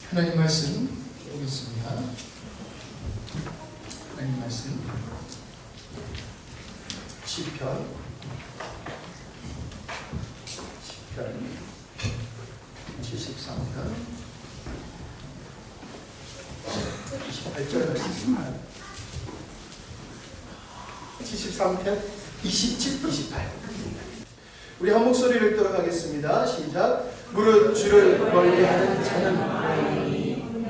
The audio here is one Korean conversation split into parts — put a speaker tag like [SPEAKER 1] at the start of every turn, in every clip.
[SPEAKER 1] 하나님 말씀 보겠습니다. 하나님 말씀 시편 73편 28절 말씀입니다. 73편 27, 28 우리 한 목소리를 들어가겠습니다. 시작. 무릇 주를 멀리하는 자는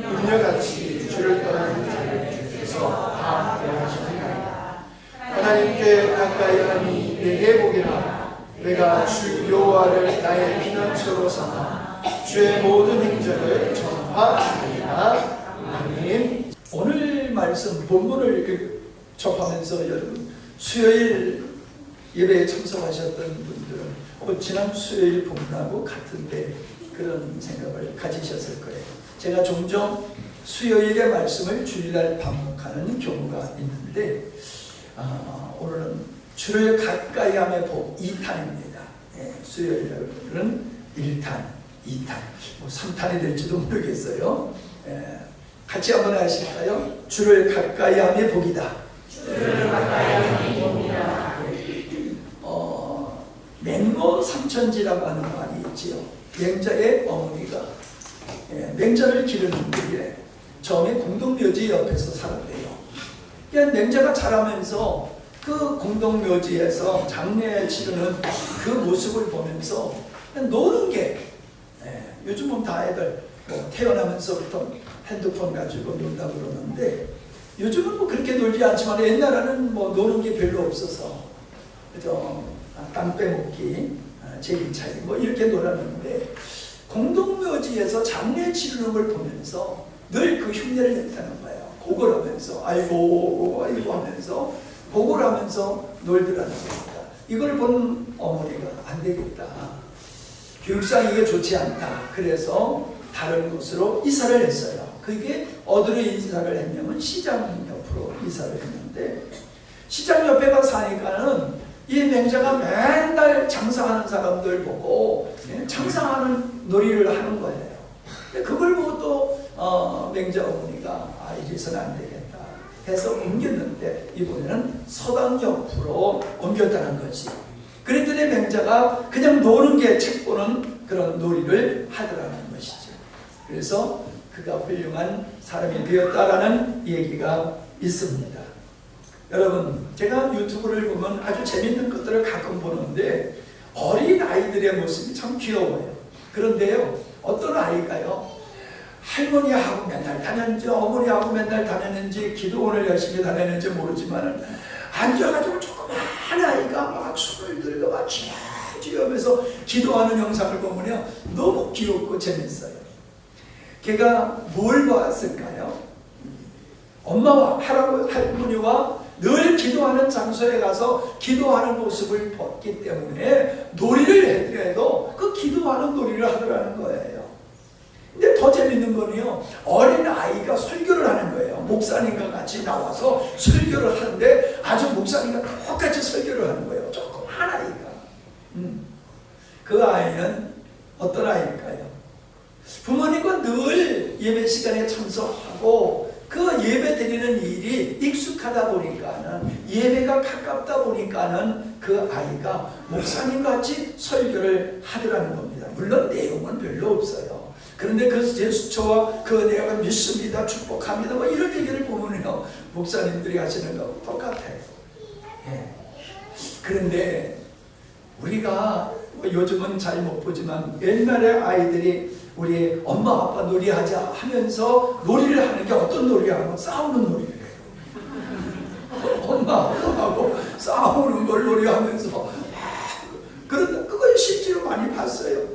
[SPEAKER 1] 음녀같이 주를 떠나는 자를 주께서 다 명하시리라. 하나님께 가까이 하니 내게 복이라. 내가 주 여호와를 나의 피난처로 삼아 주의 모든 행적을 전파하리라. 아멘. 오늘 말씀 본문을 접하면서 여러분 수요일 예배에 참석하셨던 분들은 지난 수요일 본문하고 같은데 그런 생각을 가지셨을 거예요. 제가 종종 수요일의 말씀을 주일날 반복하는 경우가 있는데 오늘은 주를 가까이 함의 복 2탄입니다. 수요일은 1탄, 2탄, 3탄이 될지도 모르겠어요. 같이 한번 하실까요? 주를 가까이 함의 복이다. 주를 가까이 함의 복이다. 맹모 삼천지라고 하는 말이 있지요. 맹자의 어머니가 맹자를 기르는 길에 처음에 공동묘지 옆에서 살았대요. 그러니까 맹자가 자라면서 그 공동묘지에서 장례를 치르는 그 모습을 보면서 그냥 노는 게 요즘은 다 애들 태어나면서부터 핸드폰 가지고 논다 그러는데 요즘은 그렇게 놀지 않지만 옛날에는 노는 게 별로 없어서 그죠? 땅 빼먹기, 제기차기 이렇게 놀았는데 공동묘지에서 장례 치르는 걸 보면서 늘 그 흉내를 냈다는 거예요. 고걸하면서 아이고 하면서 고걸하면서 놀더라는 겁니다. 이걸 본 어머니가 안 되겠다. 교육상 이게 좋지 않다. 그래서 다른 곳으로 이사를 했어요. 그게 어디로 이사를 했냐면 시장 옆으로 이사를 했는데 시장 옆에 가서 사니까는 이 맹자가 맨날 장사하는 사람들 보고 장사하는 놀이를 하는 거예요. 그걸 보고 또 맹자 어머니가 이래서는 안 되겠다 해서 옮겼는데 이번에는 서당 옆으로 옮겼다는 거지. 그랬더니 맹자가 그냥 노는 게 책 보는 그런 놀이를 하더라는 것이죠. 그래서 그가 훌륭한 사람이 되었다라는 얘기가 있습니다. 여러분, 제가 유튜브를 보면 아주 재밌는 것들을 가끔 보는데 어린 아이들의 모습이 참 귀여워요. 그런데요, 어떤 아이가요, 할머니하고 맨날 다녔는지 어머니하고 맨날 다녔는지 기도원을 열심히 다녔는지 모르지만 앉아가지고 조그만 아이가 막 손을 들고 막 쥐어쥐어면서 기도하는 영상을 보면요 너무 귀엽고 재밌어요. 걔가 뭘 봤을까요? 엄마와 할머니와 늘 기도하는 장소에 가서 기도하는 모습을 봤기 때문에 놀이를 해드려도 그 기도하는 놀이를 하더라는 거예요. 근데 더 재밌는 거는요, 어린 아이가 설교를 하는 거예요. 목사님과 같이 나와서 설교를 하는데 아주 목사님과 똑같이 설교를 하는 거예요. 조그만 아이가. 그 아이는 어떤 아이일까요? 부모님과 늘 예배 시간에 참석하고 그 예배 드리는 일이 익숙하다 보니까는 예배가 가깝다 보니까는 그 아이가 목사님같이 설교를 하더라는 겁니다. 물론 내용은 별로 없어요. 그런데 그 제스처와 그 내용을 믿습니다, 축복합니다 이런 얘기를 보면요 목사님들이 하시는 거하고 똑같아요. 그런데 우리가 요즘은 잘 못 보지만 옛날에 아이들이 우리 엄마 아빠 놀이하자 하면서 놀이를 하는 게 어떤 놀이하고 싸우는 놀이래요. 엄마 아빠하고 싸우는 걸 놀이하면서 그런데 그걸 실제로 많이 봤어요.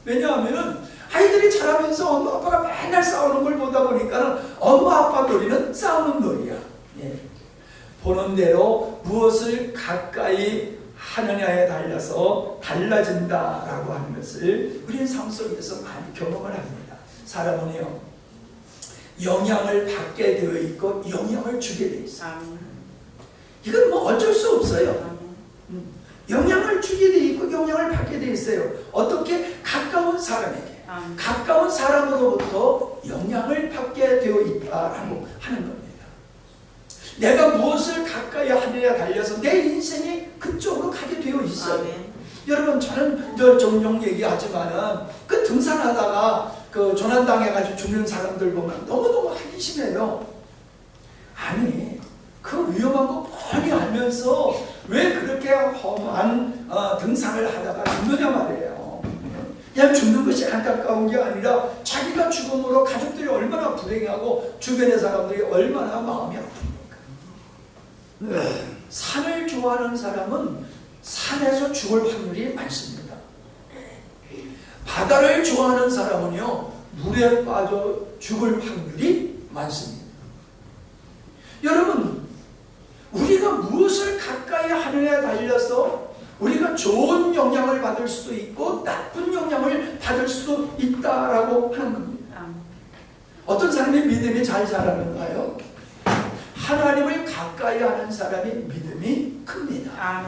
[SPEAKER 1] 왜냐하면 아이들이 자라면서 엄마 아빠가 맨날 싸우는 걸 보다 보니까 엄마 아빠 놀이는 싸우는 놀이야. 보는 대로 무엇을 가까이 하느냐에 달려서 달라진다라고 하는 것을 우리는 삶 속에서 많이 경험을 합니다. 사람은요 영향을 받게 되어 있고 영향을 주게 되어 있어요. 이건 어쩔 수 없어요. 영향을 주게 되어 있고 영향을 받게 되어 있어요. 어떻게? 가까운 사람에게 가까운 사람으로부터 영향을 받게 되어 있다라고 하는 겁니다. 내가 무엇을 가까이 하느냐에 달려서 내 인생이 그쪽으로 가게 되어 있어요. 여러분, 저는 늘 종종 얘기하지만은 그 등산하다가 그 조난당해가지고 죽는 사람들 보면 너무너무 한심해요. 아니, 그 위험한 거 뻔히 알면서 왜 그렇게 험한 등산을 하다가 죽느냐 말이에요. 그냥 죽는 것이 안타까운 게 아니라 자기가 죽음으로 가족들이 얼마나 불행하고 주변의 사람들이 얼마나 마음이 아픕니까? 산을 좋아하는 사람은 산에서 죽을 확률이 많습니다. 바다를 좋아하는 사람은요, 물에 빠져 죽을 확률이 많습니다. 여러분, 우리가 무엇을 가까이 하느냐에 달려서 우리가 좋은 영향을 받을 수도 있고 나쁜 영향을 받을 수도 있다라고 하는 겁니다. 어떤 사람이 믿음이 잘 자라는가요? 하나님을 가까이 하는 사람이 믿음이 큽니다.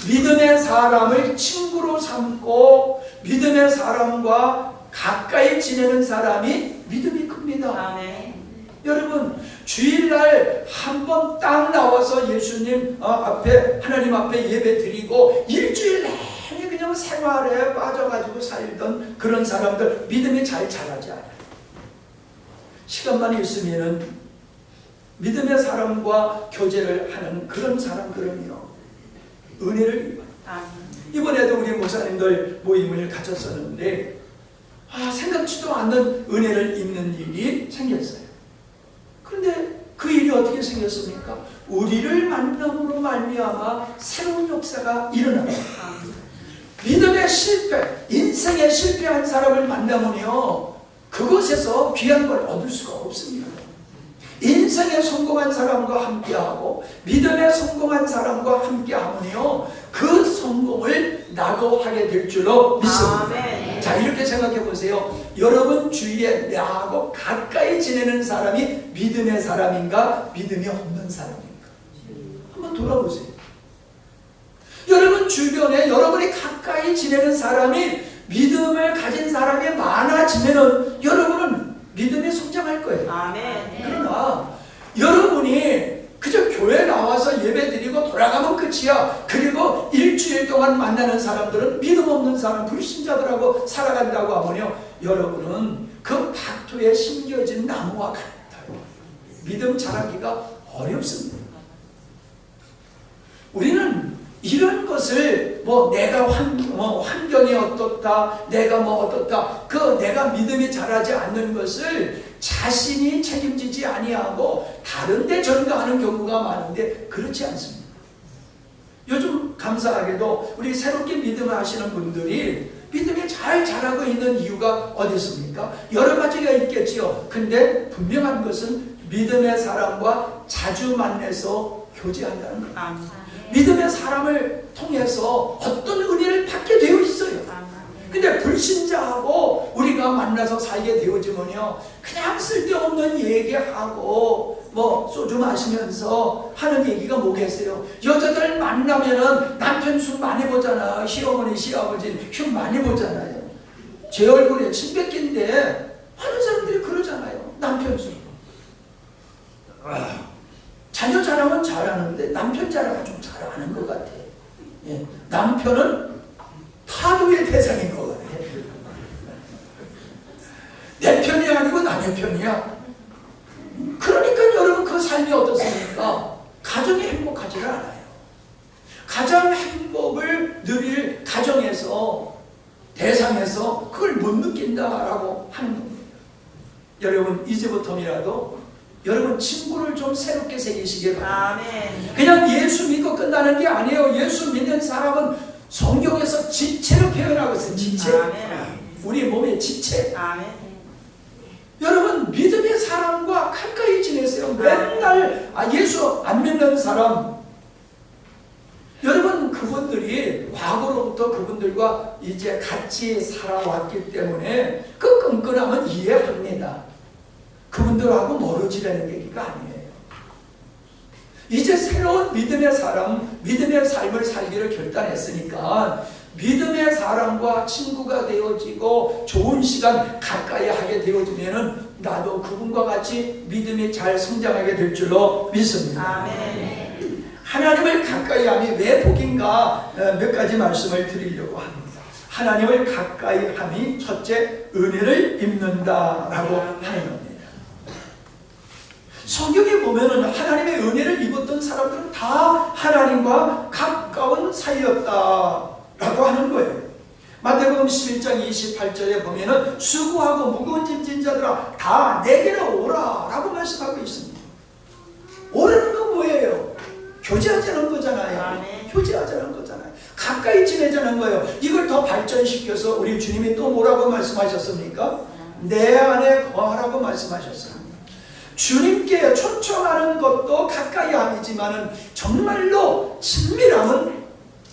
[SPEAKER 1] 믿음의 사람을 친구로 삼고 믿음의 사람과 가까이 지내는 사람이 믿음이 큽니다. 여러분, 주일날 한 번 딱 나와서 예수님 앞에, 하나님 앞에 예배 드리고 일주일 내내 그냥 생활에 빠져가지고 살던 그런 사람들 믿음이 잘 자라지 않아요. 시간만 있으면은 믿음의 사람과 교제를 하는 그런 사람들은요, 은혜를 입어요. 이번에도 우리 목사님들 모임을 가졌었는데 생각지도 않는 은혜를 입는 일이 생겼어요. 그런데 그 일이 어떻게 생겼습니까? 우리를 만남으로 말미암아 새로운 역사가 일어납니다. 믿음의 실패, 인생에 실패한 사람을 만나면요, 그곳에서 귀한 걸 얻을 수가 없습니다. 인생에 성공한 사람과 함께하고 믿음에 성공한 사람과 함께하면요, 그 성공을 나도 하게 될 줄로 믿습니다. 자, 이렇게 생각해 보세요. 여러분 주위에 나하고 가까이 지내는 사람이 믿음의 사람인가, 믿음이 없는 사람인가? 한번 돌아보세요. 여러분 주변에 여러분이 가까이 지내는 사람이 믿음을 가진 사람이 많아지면은 여러분은 믿음이 성장할 거예요. 그러나 여러분이 그저 교회 나와서 예배 드리고 돌아가면 끝이야. 그리고 일주일 동안 만나는 사람들은 믿음 없는 사람, 불신자들하고 살아간다고 하면요, 여러분은 그 밭토에 심겨진 나무와 같아요. 믿음 자라기가 어렵습니다. 우리는 이런 것을 내가 환경이 어떻다, 내가 어떻다, 내가 믿음이 자라지 않는 것을 자신이 책임지지 아니하고 다른 데 전가하는 경우가 많은데 그렇지 않습니다. 요즘 감사하게도 우리 새롭게 믿음을 하시는 분들이 믿음이 잘 자라고 있는 이유가 어디 있습니까? 여러 가지가 있겠지요. 근데 분명한 것은 믿음의 사람과 자주 만나서 교제한다는 겁니다. 믿음의 사람을 통해서 어떤 은혜를 받게 되어 있어요. 근데 불신자하고 우리가 만나서 살게 되어지면요, 그냥 쓸데없는 얘기하고 소주 마시면서 하는 얘기가 뭐겠어요? 여자들 만나면은 남편 술 많이 보잖아. 시어머니 시아버지 흉 많이 보잖아요. 제 얼굴에 침 뱉긴데 하는 사람들이 그러잖아요. 남편 술. 자녀 자랑은 잘하는데 남편 자랑은 좀 잘하는 것 같아. 예, 남편은 파도의 대상인 것 같아. 내 편이 아니고 남의 편이야. 그러니까 여러분 그 삶이 어떻습니까? 가정이 행복하지를 않아요. 가장 행복을 누릴 가정에서, 대상에서 그걸 못 느낀다라고 하는 겁니다. 여러분 이제부터라도 여러분 친구를 좀 새롭게 새기시길 바랍니다. 그냥 예수 믿고 끝나는 게 아니에요. 예수 믿는 사람은 성경에서 지체로 표현하고 있어요. 지체. 우리 몸의 지체. 여러분 믿음의 사람과 가까이 지내세요. 맨날 예수 안 믿는 사람, 여러분 그분들이 과거로부터 그분들과 이제 같이 살아왔기 때문에 그 끈끈함은 이해합니다. 그분들하고 멀어지라는 얘기가 아니에요. 이제 새로운 믿음의 사람, 믿음의 삶을 살기를 결단했으니까 믿음의 사람과 친구가 되어지고 좋은 시간 가까이 하게 되어지면은 나도 그분과 같이 믿음이 잘 성장하게 될 줄로 믿습니다.
[SPEAKER 2] 아멘.
[SPEAKER 1] 하나님을 가까이 함이 왜 복인가 몇 가지 말씀을 드리려고 합니다. 하나님을 가까이 함이 첫째 은혜를 입는다라고 하는 겁니다. 성경에 보면은 하나님의 은혜를 입었던 사람들은 다 하나님과 가까운 사이였다라고 하는 거예요. 마태복음 11장 28절에 보면은 수고하고 무거운 짐 진 자들아 다 내게로 오라 라고 말씀하고 있습니다. 오라는 건 뭐예요? 교제하자는 거잖아요.
[SPEAKER 2] 아멘.
[SPEAKER 1] 교제하자는 거잖아요. 가까이 지내자는 거예요. 이걸 더 발전시켜서 우리 주님이 또 뭐라고 말씀하셨습니까? 내 안에 거하라고 말씀하셨어요. 주님께 초청하는 것도 가까이 함이지만은 정말로 친밀함은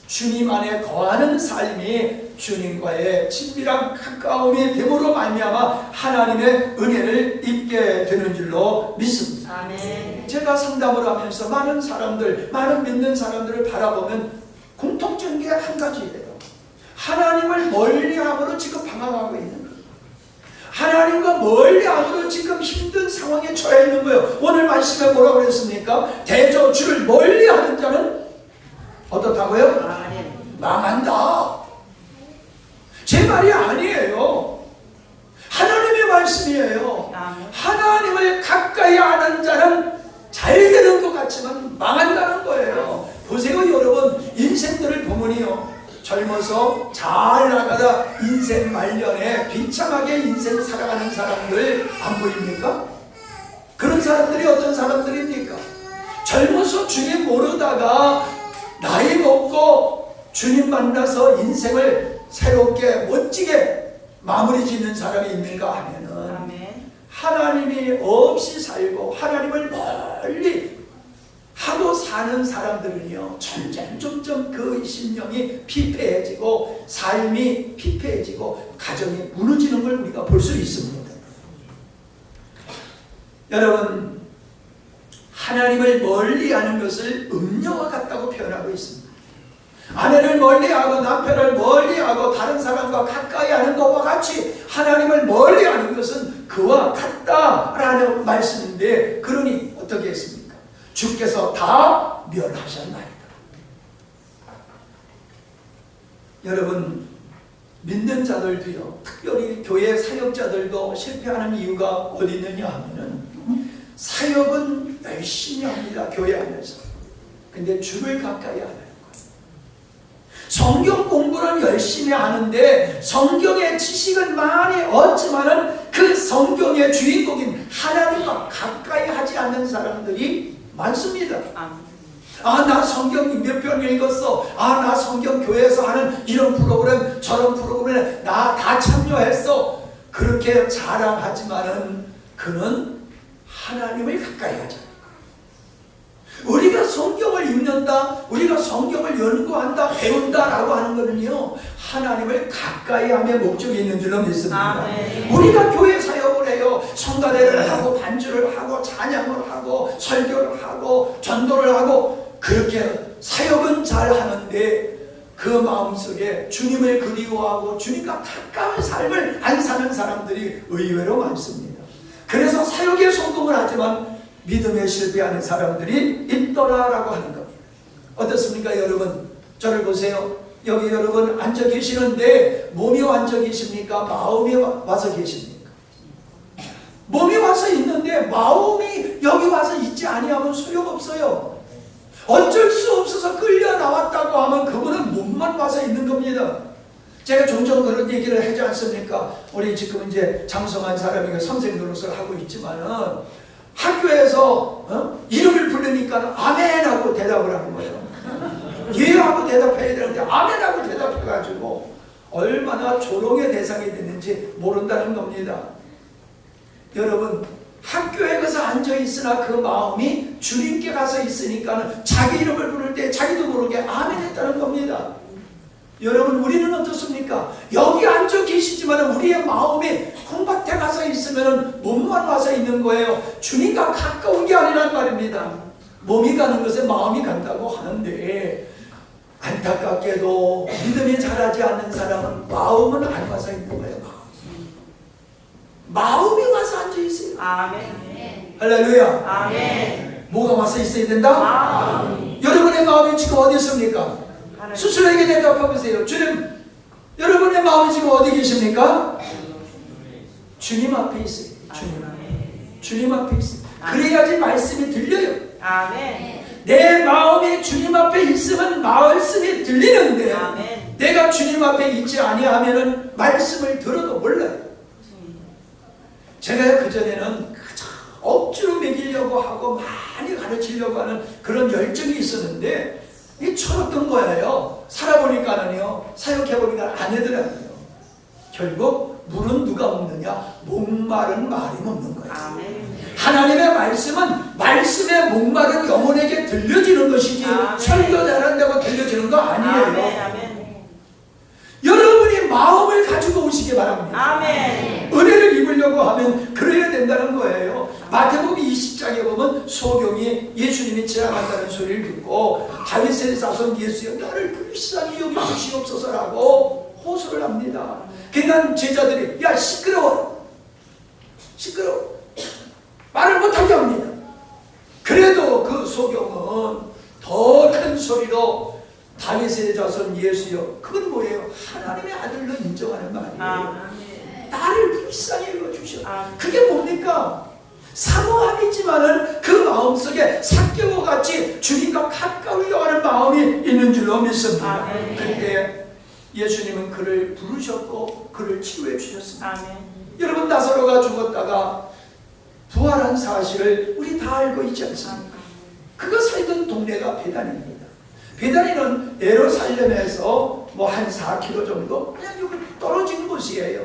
[SPEAKER 1] 주님 안에 거하는 삶이 주님과의 친밀한 가까움이 됨으로 말미암아 하나님의 은혜를 입게 되는 줄로 믿습니다.
[SPEAKER 2] 아멘.
[SPEAKER 1] 제가 상담을 하면서 많은 사람들, 많은 믿는 사람들을 바라보면 공통적인 게 한 가지예요. 하나님을 멀리함으로 지금 방황하고 있는 거예요. 하나님과 멀리함으로 지금 힘든 상황에 처해 있는 거예요. 오늘 말씀에 뭐라고 그랬습니까? 대저 주를 멀리하는 자는 어떻다고요?
[SPEAKER 2] 아멘.
[SPEAKER 1] 망한다. 제 말이 아니에요. 하나님의 말씀이에요.
[SPEAKER 2] 아멘.
[SPEAKER 1] 하나님을 가까이 하는 자는 잘 되는 것 같지만 망한다는 거예요. 보세요 여러분, 인생들을 보면요, 젊어서 잘 나가다 인생 말년에 비참하게 인생 살아가는 사람들 안 보입니까? 그런 사람들이 어떤 사람들입니까? 젊어서 주님 모르다가 나이 먹고 주님 만나서 인생을 새롭게 멋지게 마무리 짓는 사람이 있는가 하면은
[SPEAKER 2] 아멘.
[SPEAKER 1] 하나님이 없이 살고 하나님을 멀리 하고 사는 사람들은요, 점점 그 심령이 피폐해지고 삶이 피폐해지고 가정이 무너지는 걸 우리가 볼 수 있습니다. 여러분, 하나님을 멀리하는 것을 음녀와 같다고 표현하고 있습니다. 아내를 멀리하고 남편을 멀리하고 다른 사람과 가까이 하는 것과 같이 하나님을 멀리하는 것은 그와 같다라는 말씀인데, 그러니 어떻게 했습니까? 주께서 다 멸하셨나이다. 여러분, 믿는 자들도요, 특별히 교회 사역자들도 실패하는 이유가 어디 있느냐 하면은 사역은 열심히 합니다. 교회 안에서. 근데 주를 가까이 안 해요. 성경 공부는 열심히 하는데 성경의 지식은 많이 얻지만은 그 성경의 주인공인 하나님과 가까이 하지 않는 사람들이 많습니다. 아, 나 성경 몇 편 읽었어. 아, 나 성경 교회에서 하는 이런 프로그램 저런 프로그램에 나 다 참여했어. 그렇게 자랑하지만은 그는 하나님을 가까이 하지 않아요. 우리가 성경을 읽는다, 우리가 성경을 연구한다, 배운다라고 하는 것은요, 하나님을 가까이 함의 목적이 있는 줄로 믿습니다.
[SPEAKER 2] 아멘.
[SPEAKER 1] 우리가 교회 사역을 해요. 성가대를 하고 반주를 하고 찬양을 하고 설교를 하고 전도를 하고 그렇게 사역은 잘 하는데 그 마음속에 주님을 그리워하고 주님과 가까운 삶을 안 사는 사람들이 의외로 많습니다. 그래서 사역에 성공을 하지만 믿음에 실패하는 사람들이 있더라라고 하는 겁니다. 어떻습니까 여러분? 저를 보세요. 여기 여러분 앉아 계시는데 몸이 앉아 계십니까? 마음이 와서 계십니까? 몸이 와서 있는데 마음이 여기 와서 있지 아니하면 소용없어요. 어쩔 수 없어서 끌려 나왔다고 하면 그분은 몸만 와서 있는 겁니다. 제가 종종 그런 얘기를 하지 않습니까? 우리 지금 이제 장성한 사람이 선생 노릇을 하고 있지만은 학교에서 이름을 부르니까 아멘하고 대답을 하는 거예요. 예 하고 대답해야 되는데 아멘하고 대답해가지고 얼마나 조롱의 대상이 됐는지 모른다는 겁니다. 여러분, 학교에 가서 앉아있으나 그 마음이 주님께 가서 있으니까 자기 이름을 부를 때 자기도 모르게 아멘 했다는 겁니다. 여러분, 우리는 어떻습니까? 여기 앉아 계시지만 우리의 마음이 콩밭에 가서 있으면 몸만 와서 있는 거예요. 주님과 가까운 게 아니란 말입니다. 몸이 가는 것에 마음이 간다고 하는데 안타깝게도 믿음이 자라지 않는 사람은 마음은 안 와서 있는 거예요. 마음이 와서 앉아 있어요.
[SPEAKER 2] 아멘.
[SPEAKER 1] 할렐루야.
[SPEAKER 2] 아멘.
[SPEAKER 1] 뭐가 와서 있어야 된다?
[SPEAKER 2] 마음.
[SPEAKER 1] 여러분의 마음이 지금 어디 있습니까? 스스로에게 대답해 보세요. 주님, 여러분의 마음이 지금 어디 계십니까? 주님 앞에 있어요. 주님 앞에 있어요. 그래야지 말씀이 들려요.
[SPEAKER 2] 아멘.
[SPEAKER 1] 내 마음이 주님 앞에 있으면 말씀이 들리는데
[SPEAKER 2] 아멘.
[SPEAKER 1] 내가 주님 앞에 있지 아니하면은 말씀을 들어도 몰라요. 제가 그전에는 그저 억지로 먹이려고 하고 많이 가르치려고 하는 그런 열정이 있었는데 이 철없던 거예요. 살아보니까는요, 사역해보니까 안 되더라고요. 결국 물은 누가 먹느냐? 목마른 말이 먹는 거예요.
[SPEAKER 2] 아멘.
[SPEAKER 1] 하나님의 말씀은 말씀의 목마른 영혼에게 들려지는 것이지 설교 잘한다고 들려지는 거 아니에요.
[SPEAKER 2] 아멘. 아멘.
[SPEAKER 1] 여러분이 마음을 가지고 오시기 바랍니다.
[SPEAKER 2] 아멘.
[SPEAKER 1] 은혜를 입으려고 하면 그래야 된다는 거예요. 마태복음 20장에 보면 소경이 예수님이 지나간다는 소리를 듣고 다윗의 자손 예수여 나를 불쌍히 여겨주시옵소서라고 호소를 합니다. 그러니까 제자들이 야 시끄러워 말을 못하게 합니다. 그래도 그 소경은 더 큰 소리로 다윗의 자손 예수여, 그건 뭐예요? 하나님의 아들로 인정하는 말이에요. 나를 불쌍히 여겨주셔. 그게 뭡니까? 사모함이지만은 그 마음속에 삭개와 같이 주님과 가까우려고 하는 마음이 있는 줄로 믿습니다. 그때 예수님은 그를 부르셨고 그를 치유해 주셨습니다.
[SPEAKER 2] 아멘.
[SPEAKER 1] 여러분, 나사로가 죽었다가 부활한 사실을 우리 다 알고 있지 않습니까? 그가 살던 동네가 베다니입니다. 베다니는 예루살렘에서 뭐 한 4km 정도 그냥 여기 떨어진 곳이에요.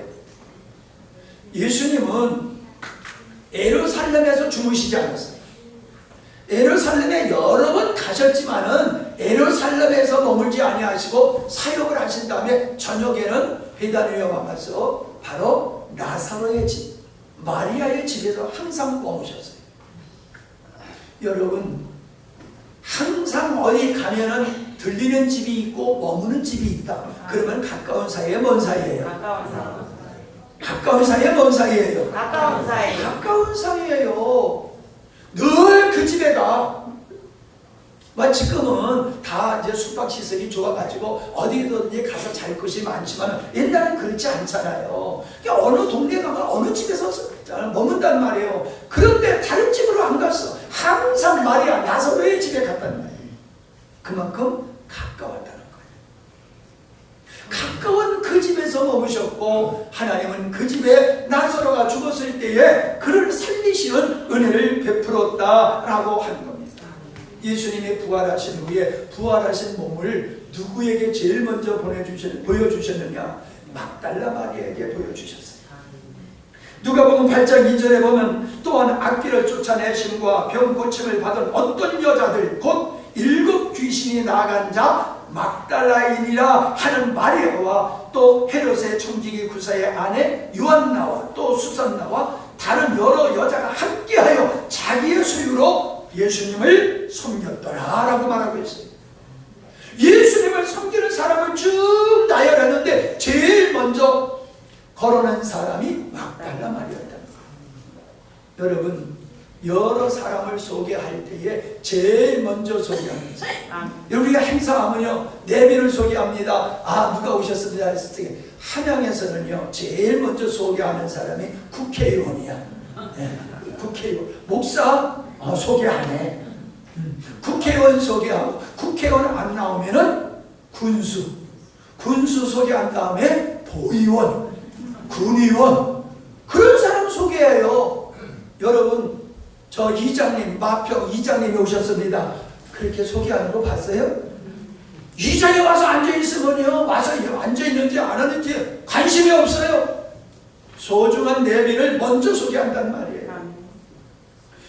[SPEAKER 1] 예수님은 예루살렘에서 주무시지 않았어요. 예루살렘에 여러 번 가셨지만은 예루살렘에서 머물지 아니하시고 사역을 하신 다음에 저녁에는 베다니에 와서 바로 나사로의 집, 마리아의 집에서 항상 머무셨어요. 여러분, 항상 어디 가면은 들리는 집이 있고 머무는 집이 있다. 그러면 가까운 사이에 먼 사이예요. 가까운 사이에 먼 사이예요.
[SPEAKER 2] 가까운 사이.
[SPEAKER 1] 가까운 사이예요. 늘 그 집에 가. 지금은 다 이제 숙박시설이 좋아가지고 어디든지 가서 잘 곳이 많지만 옛날엔 그렇지 않잖아요. 어느 동네 가면 어느 집에서 머문단 말이에요. 그런데 다른 집으로 안 갔어. 항상 마리아 나사로의 집에 갔단 말이에요. 그만큼 가까웠다는 거예요. 가까운 그 집에서 머무셨고 하나님은 그 집에 나사로가 죽었을 때에 그를 살리시는 은혜를 베풀었다라고 하는 겁니다. 예수님이 부활하신 후에 부활하신 몸을 누구에게 제일 먼저 보여주셨느냐? 막달라 마리아에게 보여주셨어요. 누가복음 8장 2절에 보면 또한 악귀를 쫓아내심과 병 고침을 받은 어떤 여자들 곧 7 귀신이 나간 자 막달라인이라 하는 마리아와 또 헤롯의 청지기 구사의 아내 요한나와 또 수산나와 다른 여러 여자가 함께하여 자기의 소유로 예수님을 섬겼더라 라고 말하고 있어요. 예수님을 섬기는 사람을 쭉 나열했는데 제일 먼저 거론한 사람이 막달라 마리아였다는 거예요. 여러분, 여러 사람을 소개할 때에 제일 먼저 소개하는 사람. 우리가 행사하면요 4명을 소개합니다. 누가 오셨습니다 했을 때 한양에서는요 제일 먼저 소개하는 사람이 국회의원이야. 국회의원. 목사 소개 안 해. 국회의원 소개하고 국회의원 안 나오면은 군수 소개한 다음에 도의원, 군의원 그런 사람 소개해요. 여러분, 저 이장님, 마평 이장님이 오셨습니다. 그렇게 소개하는 거 봤어요? 이장에 와서 앉아있으면요 와서 앉아있는지 안 하는지 관심이 없어요. 소중한 내비를 먼저 소개한단 말이에요.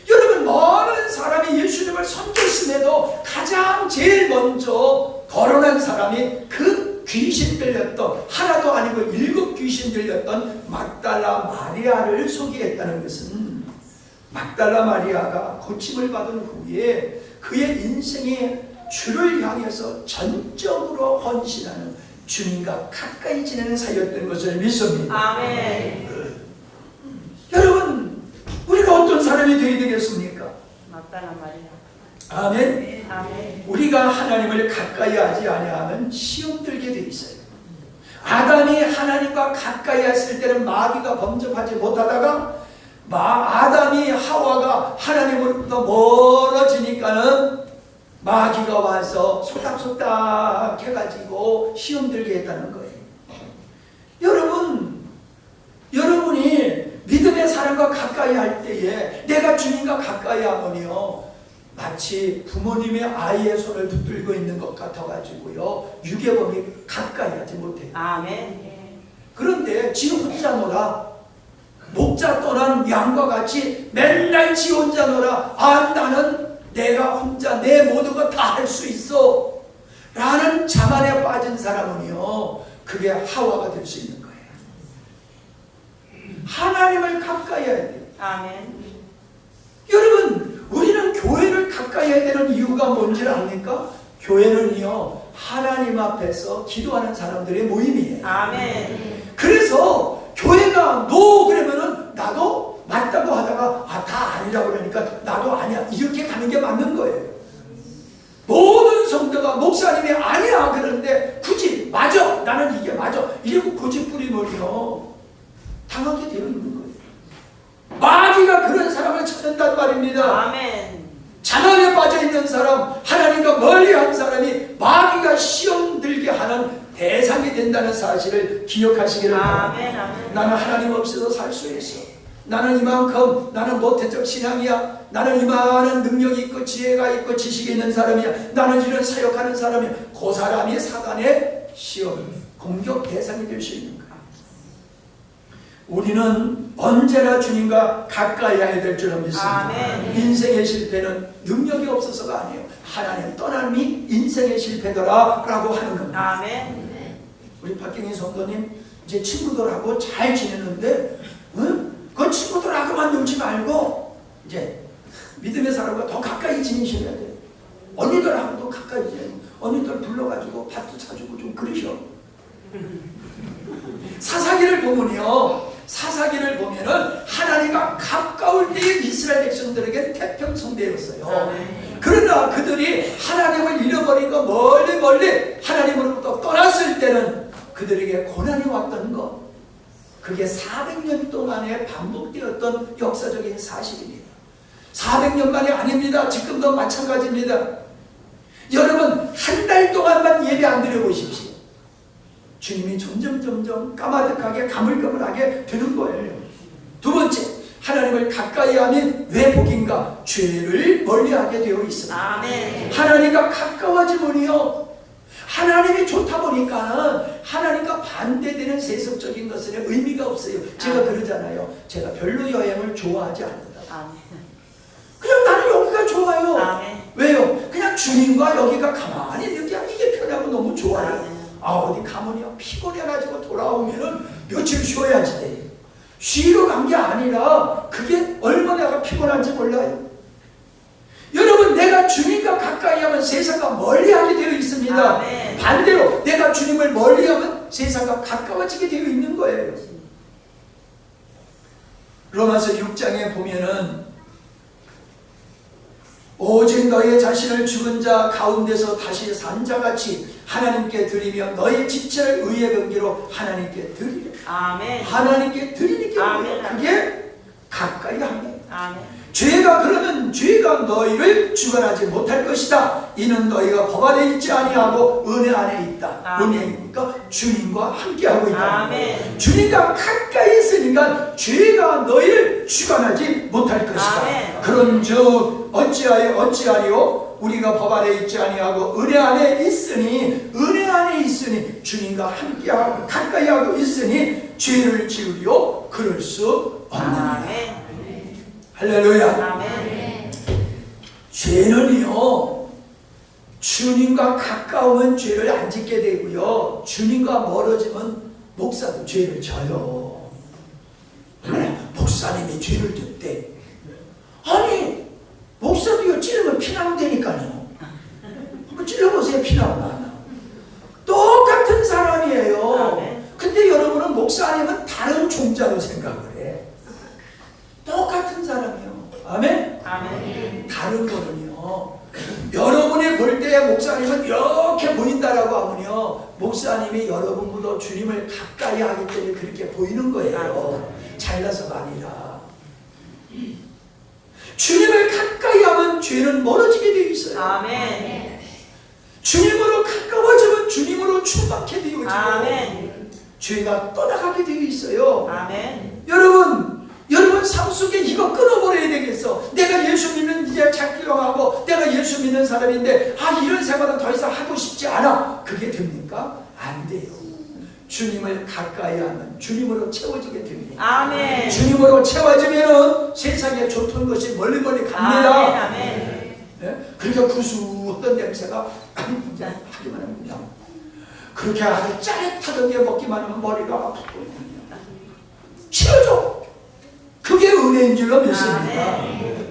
[SPEAKER 1] 여러분, 많은 사람이 예수님을 섬겼음에도 가장 제일 먼저 거론한 사람이 그 귀신 들렸던, 하나도 아니고 7 귀신 들렸던 막달라 마리아를 소개했다는 것은 막달라 마리아가 고침을 받은 후에 그의 인생이 주를 향해서 전적으로 헌신하는 주님과 가까이 지내는 사이였던 것을 믿습니다.
[SPEAKER 2] 아멘.
[SPEAKER 1] 여러분, 우리가 어떤 사람이 되어야 되겠습니까?
[SPEAKER 2] 맞다는 말이야.
[SPEAKER 1] 아멘.
[SPEAKER 2] 아멘.
[SPEAKER 1] 우리가 하나님을 가까이 하지 아니하면 시험 들게 돼 있어요. 아담이 하나님과 가까이 했을 때는 마귀가 범접하지 못하다가 아담이 하와가 하나님으로부터 멀어지니까는 마귀가 와서 속닥속닥 해가지고 시험 들게 했다는 거예요. 여러분이 믿음의 사람과 가까이 할 때에 내가 주님과 가까이 하면요, 마치 부모님의 아이의 손을 붙들고 있는 것 같아가지고요, 유괴범이 가까이 하지 못해요.
[SPEAKER 2] 아멘.
[SPEAKER 1] 그런데 지 혼자 놀아, 목자 떠난 양과 같이 맨날 지 혼자 놀아, 나는 내가 혼자 내 모든 거 다 할 수 있어 라는 자만에 빠진 사람은요, 그게 하와가 될 수 있는 거예요. 하나님을 가까이 해야 돼요.
[SPEAKER 2] 아멘.
[SPEAKER 1] 여러분, 우리는 교회를 가까이 해야 되는 이유가 뭔지 압니까? 교회는요, 하나님 앞에서 기도하는 사람들의 모임이에요.
[SPEAKER 2] 아멘.
[SPEAKER 1] 그래서 교회가 노 그러면은 나도 맞다고 하다가 다 아니라고 그러니까 나도 아니야 이렇게 가는 게 맞는 거예요. 모든 성도가 목사님이 아니야 그러는데 굳이 맞아 나는 이게 맞아 이러고 고집부리면요 당하게 되어 있는 거예요. 마귀가 그런 사람을 찾는단 말입니다.
[SPEAKER 2] 아멘.
[SPEAKER 1] 자만에 빠져있는 사람, 하나님과 멀리한 사람이 마귀가 시험 들게 하는 대상이 된다는 사실을 기억하시기를 바랍니다.
[SPEAKER 2] 아멘.
[SPEAKER 1] 나는 하나님 없이도 살 수 있어. 나는 이만큼 나는 모태적 신앙이야. 나는 이만한 능력이 있고 지혜가 있고 지식이 있는 사람이야. 나는 이런 사역하는 사람이야. 그 사람이 사단의 시험, 공격 대상이 될 수 있는 거야. 우리는 언제나 주님과 가까이 해야 될 줄로 믿습니다.
[SPEAKER 2] 아멘.
[SPEAKER 1] 인생의 실패는 능력이 없어서가 아니에요. 하나님 떠남이 인생의 실패더라 라고 하는 겁니다.
[SPEAKER 2] 아멘.
[SPEAKER 1] 우리 박경희 성도님 이제 친구들하고 잘 지내는데 그 친구들하고만 놀지 말고 이제 믿음의 사람과 더 가까이 지내셔야 돼요. 언니들하고도 가까이 지내고 언니들 불러가지고 밥도 사주고 좀 그러셔. 사사기를 보면은 하나님과 가까울 때의 이스라엘 백성들에게 태평성대였어요. 그러나 그들이 하나님을 잃어버리고 멀리 하나님으로부터 떠났을 때는 그들에게 고난이 왔던 것, 그게 400년 동안에 반복되었던 역사적인 사실입니다. 400년만이 아닙니다. 지금도 마찬가지입니다. 여러분 한 달 동안만 예배 안 드려보십시오. 주님이 점점 까마득하게 가물가물하게 되는 거예요. 두 번째, 하나님을 가까이 하면 왜 복인가? 죄를 멀리하게 되어 있습니다.
[SPEAKER 2] 아멘.
[SPEAKER 1] 하나님과 가까워지면요, 하나님이 좋다 보니까 하나님과 반대되는 세속적인 것은 의미가 없어요. 제가 그러잖아요. 제가 별로 여행을 좋아하지 않는다.
[SPEAKER 2] 아멘.
[SPEAKER 1] 그냥 나는 여기가 좋아요.
[SPEAKER 2] 아멘.
[SPEAKER 1] 왜요? 그냥 주님과 여기가 가만히 이렇게 이게 편하고 너무 좋아요. 어디 가면요 피곤해가지고 돌아오면은 며칠 쉬어야지 돼. 쉬러 간 게 아니라 그게 얼마나 피곤한지 몰라요. 여러분 내가 주님과 가까이 하면 세상과 멀리하게 되어 있습니다.
[SPEAKER 2] 아멘.
[SPEAKER 1] 반대로 내가 주님을 멀리하면 세상과 가까워지게 되어 있는 거예요. 로마서 6장에 보면은 오직 너의 자신을 죽은 자 가운데서 다시 산 자같이 하나님께 드리며 너의 지체를 의의 근기로 하나님께 드리려.
[SPEAKER 2] 아멘.
[SPEAKER 1] 하나님께 드리니까
[SPEAKER 2] 아멘.
[SPEAKER 1] 그게 가까이 합니다.
[SPEAKER 2] 아멘.
[SPEAKER 1] 죄가 그러면 죄가 너희를 주관하지 못할 것이다. 이는 너희가 법 안에 있지 아니하고 은혜 안에 있다.
[SPEAKER 2] 아멘.
[SPEAKER 1] 은혜니까 주님과 함께하고 있다.
[SPEAKER 2] 아멘.
[SPEAKER 1] 주님과 가까이 있으니까 죄가 너희를 주관하지 못할 것이다.
[SPEAKER 2] 아멘.
[SPEAKER 1] 그런즉 어찌하리요? 우리가 법 안에 있지 아니하고 은혜 안에 있으니 주님과 함께하고 가까이 하고 있으니 죄를 지으려 그럴 수 없느니라.
[SPEAKER 2] 아멘.
[SPEAKER 1] 할렐루야.
[SPEAKER 2] 아멘.
[SPEAKER 1] 죄는요, 주님과 가까우면 죄를 안 짓게 되고요, 주님과 멀어지면 목사도 죄를 져요. 목사님이 죄를 졌대. 아니 목사도요 찌르면 피나면 되니까요. 한번 아멘?
[SPEAKER 3] 아멘.
[SPEAKER 1] 다른 거는요, 여러분이 볼 때 목사님은 이렇게 보인다라고 하면요, 목사님이 여러분보다 주님을 가까이 하기 때문에 그렇게 보이는 거예요. 잘나서가 아니라. 주님을 가까이 하면 죄는 멀어지게 되어 있어요.
[SPEAKER 3] 아멘.
[SPEAKER 1] 주님으로 가까워지면 주님으로 충만하게 되어지고
[SPEAKER 3] 아멘.
[SPEAKER 1] 죄가 떠나가게 되어 있어요.
[SPEAKER 3] 아멘.
[SPEAKER 1] 여러분 삶 속에 이거 끊어버려야 되겠어. 내가 예수 믿는 이제 작기용하고 내가 예수 믿는 사람인데 이런 생활은 더 이상 하고 싶지 않아. 그게 됩니까? 안 돼요. 주님을 가까이 하면 주님으로 채워지게 됩니다.
[SPEAKER 3] 아멘.
[SPEAKER 1] 주님으로 채워지면 세상에 좋던 것이 멀리 갑니다.
[SPEAKER 3] 아멘.
[SPEAKER 1] 네? 그러니까 구수했던 냄새가 이제 하기만 합니다. 그렇게 아주 짜릿하던 게 먹기만 하면 머리가 아프고 싫어져. 그게 은혜인 줄로 믿습니다.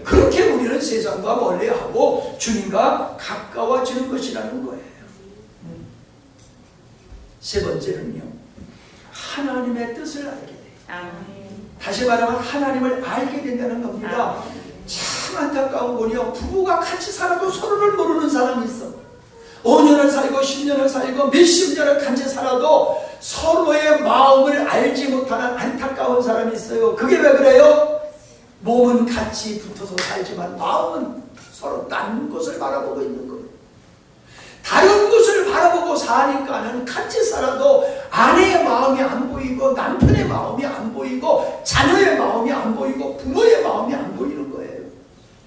[SPEAKER 1] 그렇게 우리는 세상과 멀리하고 주님과 가까워지는 것이라는 거예요. 세 번째는요, 하나님의 뜻을 알게 돼요.
[SPEAKER 3] 아멘.
[SPEAKER 1] 다시 말하면 하나님을 알게 된다는 겁니다. 참 안타까운 건요, 부부가 같이 살아도 서로를 모르는 사람이 있어. 5년을 살고 10년을 살고 몇십 년을 같이 살아도 서로의 마음을 알지 못하는 안타까운 사람이 있어요. 그게 왜 그래요? 몸은 같이 붙어서 살지만 마음은 서로 딴 곳을 바라보고 있는 거예요. 다른 곳을 바라보고 사니까는 같이 살아도 아내의 마음이 안 보이고 남편의 마음이 안 보이고 자녀의 마음이 안 보이고 부모의 마음이 안 보이는 거예요.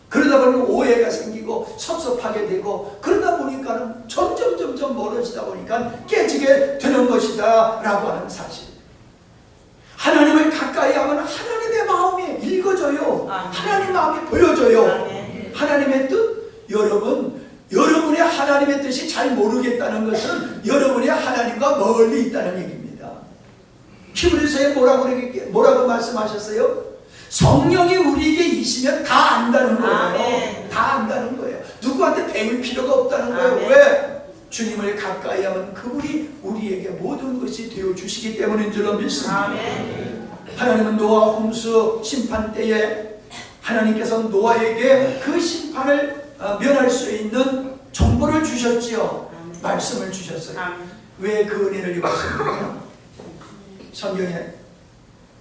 [SPEAKER 1] 그러다 보니 오해가 생기고 섭섭하게 되고 그러다 보니까는 점점 멀어지다 보니까 깨지게 되는 것이다 라고 하는 사실. 하나님을 가까이 하면 하나님의 마음이 읽어져요. 하나님 마음이 보여져요. 하나님의 뜻? 여러분의 하나님의 뜻이 잘 모르겠다는 것은 여러분이 하나님과 멀리 있다는 얘기입니다. 히브리서에 뭐라고 말씀하셨어요? 성령이 우리에게 있으면 다 안다는 거예요.
[SPEAKER 3] 아멘.
[SPEAKER 1] 다 안다는 거예요. 누구한테 배울 필요가 없다는 거예요.
[SPEAKER 3] 아멘.
[SPEAKER 1] 왜? 주님을 가까이 하면 그분이 우리에게 모든 것이 되어주시기 때문인 줄로 믿습니다.
[SPEAKER 3] 아멘.
[SPEAKER 1] 하나님은 노아 홍수 심판 때에 하나님께서 노아에게 그 심판을 면할 수 있는 정보를 주셨지요. 말씀을 주셨어요. 왜 그 은혜를 입었습니까? 성경에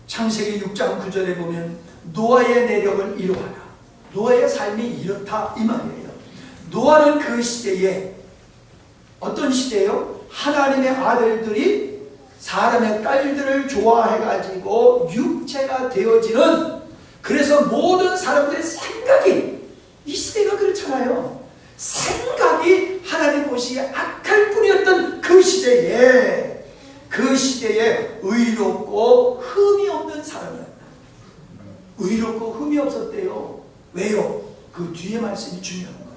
[SPEAKER 1] 창세기 6장 9절에 보면 노아의 내력을 이루하라. 노아의 삶이 이렇다 이 말이에요. 노아는 그 시대에 어떤 시대예요? 하나님의 아들들이 사람의 딸들을 좋아해가지고 육체가 되어지는, 그래서 모든 사람들의 생각이, 이 시대가 그렇잖아요. 생각이 하나님 보시기에 악할 뿐이었던 그 시대에 의롭고 흠이 없는 사람이었다. 의롭고 흠이 없었대요. 왜요? 그 뒤에 말씀이 중요한 거예요.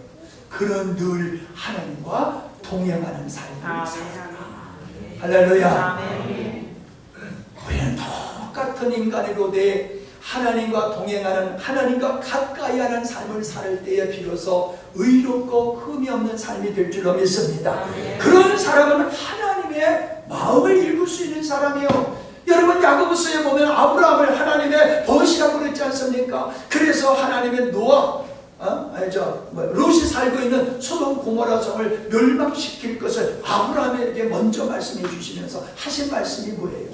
[SPEAKER 1] 그는 늘 하나님과 동행하는 삶을 살았다. 할렐루야. 우리는 똑같은 인간이로되 하나님과 동행하는, 하나님과 가까이 하는 삶을 살 때에 비로소 의롭고 흠이 없는 삶이 될 줄로 믿습니다. 그런 사람은 하나님의 마음을 읽을 수 있는 사람이요. 여러분 야고보서에 보면 아브라함을 하나님의 벗이라고 그랬지 않습니까? 그래서 하나님의 롯이 살고 있는 소돔 고모라 성을 멸망시킬 것을 아브라함에게 먼저 말씀해 주시면서 하신 말씀이 뭐예요?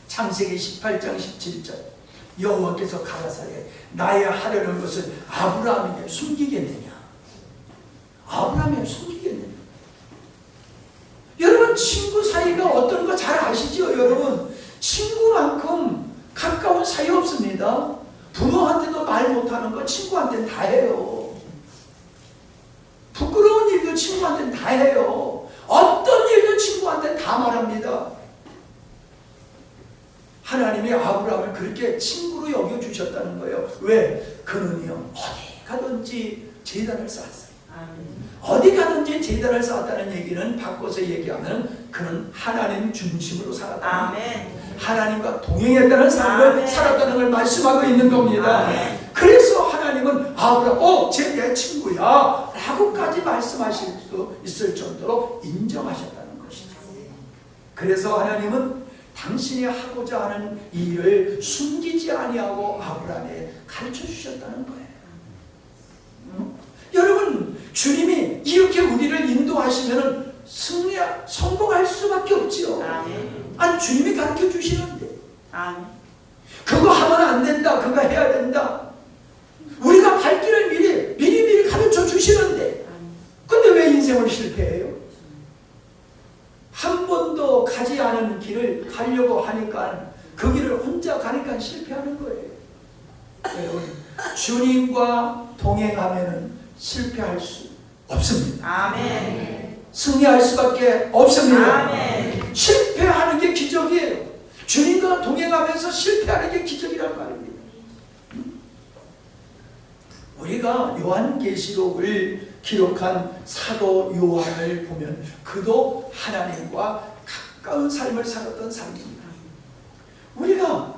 [SPEAKER 1] 창세기 18장 17절 여호와께서 가라사대 나의 하려는 것을 아브라함에게 숨기겠느냐? 아브라함에게 숨기겠느냐? 여러분 친구 사이가 어떤 거 잘 아시죠? 여러분 친구만큼 가까운 사이 없습니다. 부모한테도 말 못하는 거 친구한테는 다 해요. 부끄러운 일도 친구한테는 다 해요. 어떤 일도 친구한테는 다 말합니다. 하나님이 아브라함을 그렇게 친구로 여겨주셨다는 거예요. 왜? 그는요 어디 가든지 제단을 쌓았어요. 어디 가든지 제단을 쌓았다는 얘기는 바꿔서 얘기하면 그는 하나님 중심으로 살았다는, 하나님과 동행했다는 삶을 살았다는 걸 말씀하고 있는 겁니다. 그래서 하나님은 아브라함 쟤 내 친구야 라고까지 말씀하실 수 있을 정도로 인정하셨다는 것이죠. 그래서 하나님은 당신이 하고자 하는 일을 숨기지 아니하고 아브라함에 가르쳐 주셨다는 거예요. 여러분, 주님이 이렇게 우리를 인도하시면 성공할 수밖에 없지요.
[SPEAKER 3] 아멘.
[SPEAKER 1] 아니, 주님이 가르쳐 주시는데
[SPEAKER 3] 아멘.
[SPEAKER 1] 그거 하면 안 된다, 그거 해야 된다, 우리가 갈 길을 미리 가르쳐 주시는데, 근데 왜 인생을 실패해요? 한 번도 가지 않은 길을 가려고 하니까 그 길을 혼자 가니까 실패하는 거예요. 여러분, 주님과 동행하면 실패할 수 없습니다.
[SPEAKER 3] 아멘.
[SPEAKER 1] 승리할 수밖에 없습니다.
[SPEAKER 3] 아멘.
[SPEAKER 1] 실패하는 게 기적이에요. 주님과 동행하면서 실패하는 게 기적이란 말입니다. 우리가 요한계시록을 기록한 사도 요한을 보면 그도 하나님과 가까운 삶을 살았던 사람입니다. 우리가